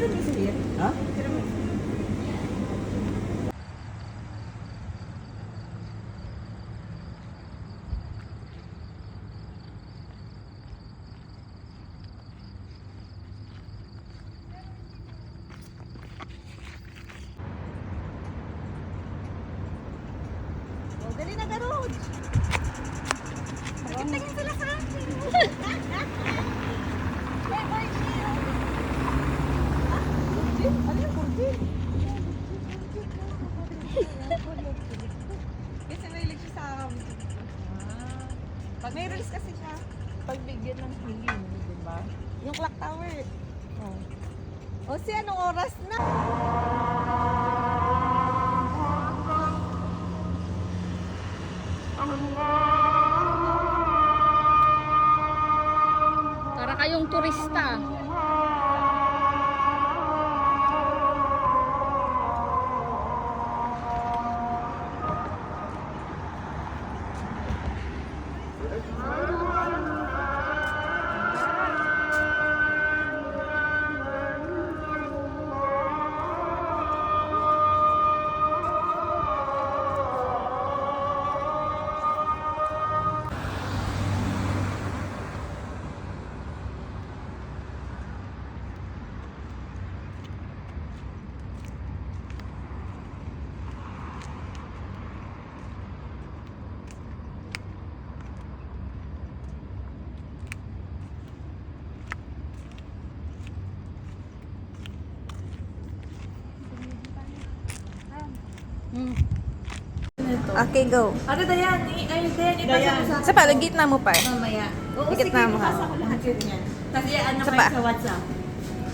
tiramisu here. Ha? Tiramisu. Oh, dali na garod. Tingin sila sa akin. May virgin. Virgin? Ano yung virgin? Kasi mahilig siya sa pag may rules kasi siya. Pagbigyan ng hingin, di ba? Yung clock tower. Oh. O si anong oras na? Para kayong turista. Okay, go. Ate Dayan, ipasa mo sa Sa pala, gitna mo pa. mamaya. Oo, Ikit sige, na mo, ha? ipasa ko lahat yun yan. Tapos ano Sa kayo pa? sa WhatsApp.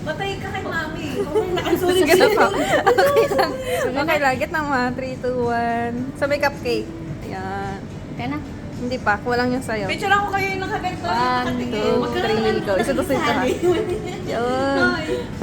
Patay ka kay mami. Okay, sorry. Sige na po. Okay lang. Okay lang, gitna mo ha. 3, 2, 1. Sa may cupcake. Ayan. Kaya na. Hindi pa, kulang yung sayo. Picture lang ko kayo yung nakaganto. 1, 2, 3, go. Isa to sa ito ha. Yun.